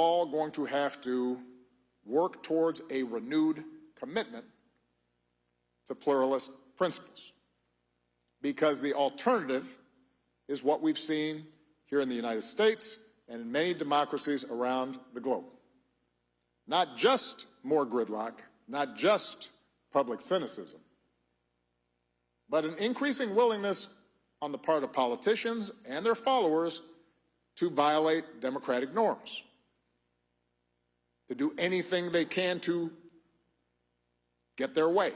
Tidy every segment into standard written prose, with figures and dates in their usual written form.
all going to have to work towards a renewed commitment to pluralist principles, because the alternative is what we've seen here in the United States and in many democracies around the globe. Not just more gridlock, not just public cynicism, but an increasing willingness on the part of politicians and their followers to violate democratic norms, to do anything they can to get their way,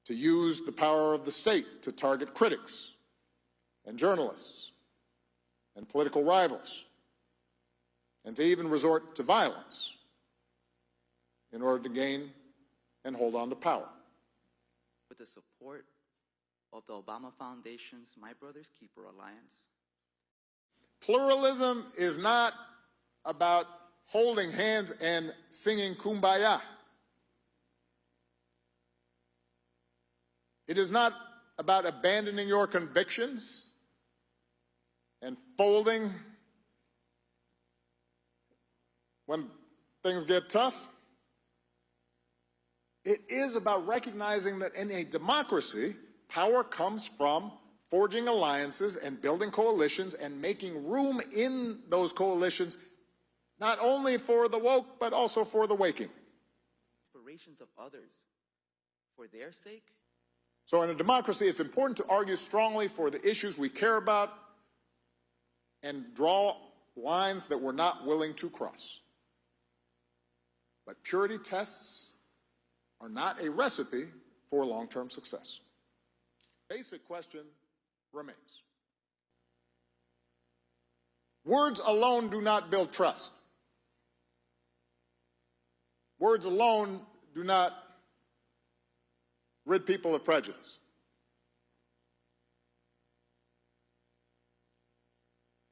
to use the power of the state to target critics and journalists and political rivals, and to even resort to violence in order to gain and hold on to power. With the support of the Obama Foundation's My Brother's Keeper Alliance, pluralism is not about holding hands and singing Kumbaya. It is not about abandoning your convictions and folding when things get tough. It is about recognizing that in a democracy, power comes from forging alliances and building coalitions and making room in those coalitions, not only for the woke, but also for the waking. Aspirations of others for their sake. So in a democracy, it's important to argue strongly for the issues we care about and draw lines that we're not willing to cross. But purity tests are not a recipe for long-term success. Basic question remains. Words alone do not build trust. Words alone do not rid people of prejudice.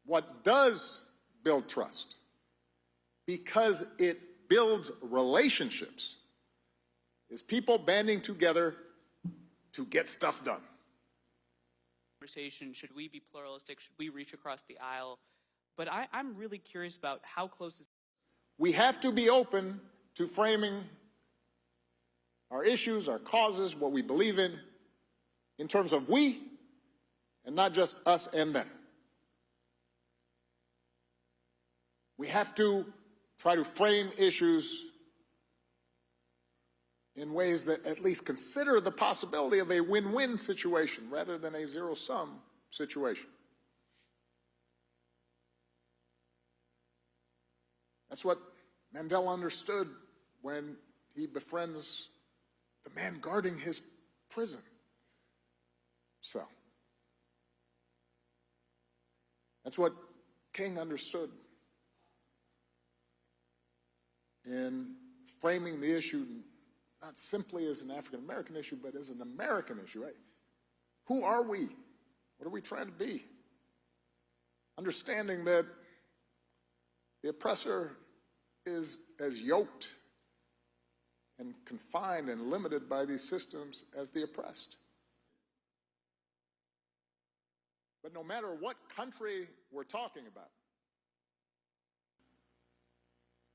What does build trust, because it builds relationships, is people banding together to get stuff done. Conversation, should we be pluralistic? Should we reach across the aisle? But I'm really curious about how close is... We have to be open to framing our issues, our causes, what we believe in terms of we, and not just us and them. We have to try to frame issues in ways that at least consider the possibility of a win-win situation rather than a zero-sum situation. That's what Mandela understood when he befriends the man guarding his prison cell. That's what King understood in framing the issue not simply as an African-American issue, but as an American issue. Right? Who are we? What are we trying to be? Understanding that the oppressor is as yoked and confined and limited by these systems as the oppressed. But no matter what country we're talking about,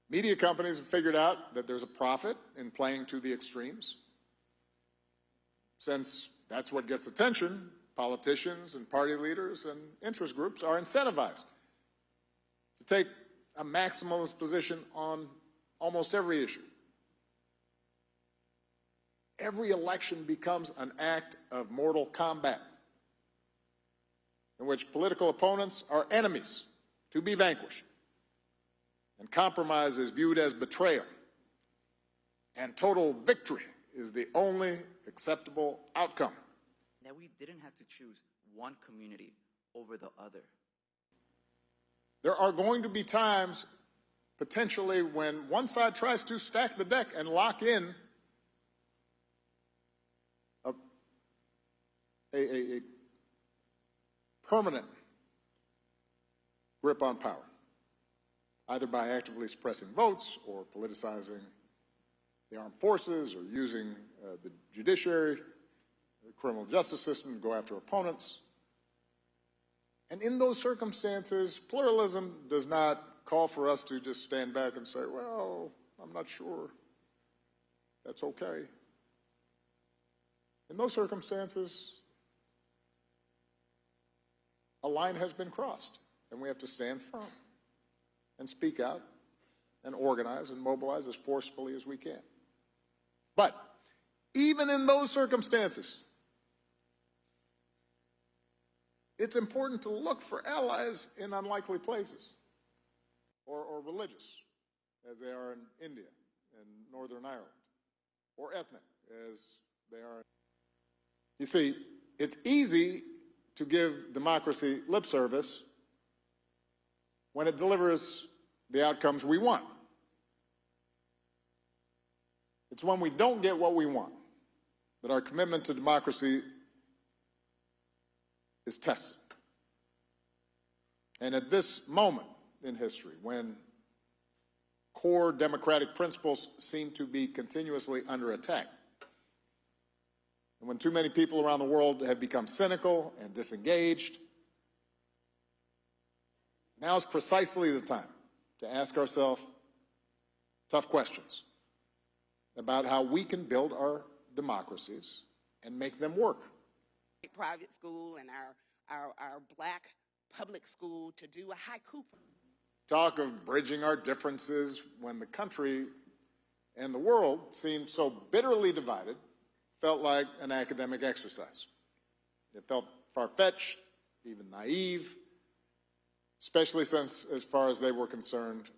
media companies have figured out that there's a profit in playing to the extremes. Since that's what gets attention, politicians and party leaders and interest groups are incentivized to take a maximalist position on almost every issue. Every election becomes an act of mortal combat in which political opponents are enemies to be vanquished, and compromise is viewed as betrayal, and total victory is the only acceptable outcome. That we didn't have to choose one community over the other. There are going to be times, potentially, when one side tries to stack the deck and lock in a permanent grip on power, either by actively suppressing votes or politicizing the armed forces or using the judiciary, the criminal justice system to go after opponents. And in those circumstances, pluralism does not call for us to just stand back and say, well, I'm not sure. That's okay. In those circumstances, a line has been crossed, and we have to stand firm and speak out and organize and mobilize as forcefully as we can. But even in those circumstances, it's important to look for allies in unlikely places, or religious, as they are in India and Northern Ireland, or ethnic, as they are. You see, it's easy to give democracy lip service when it delivers the outcomes we want. It's when we don't get what we want that our commitment to democracy is tested. And at this moment in history, when core democratic principles seem to be continuously under attack, and when too many people around the world have become cynical and disengaged, now is precisely the time to ask ourselves tough questions about how we can build our democracies and make them work. Private school and our black public school to do a haiku. Talk of bridging our differences when the country and the world seemed so bitterly divided felt like an academic exercise. It felt far-fetched, even naive, especially since, as far as they were concerned,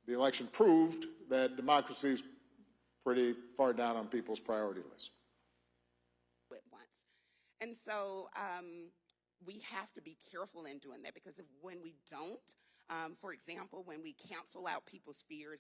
the election proved that democracy is pretty far down on people's priority list. At once. And so we have to be careful in doing that, because when we don't, for example, when we cancel out people's fears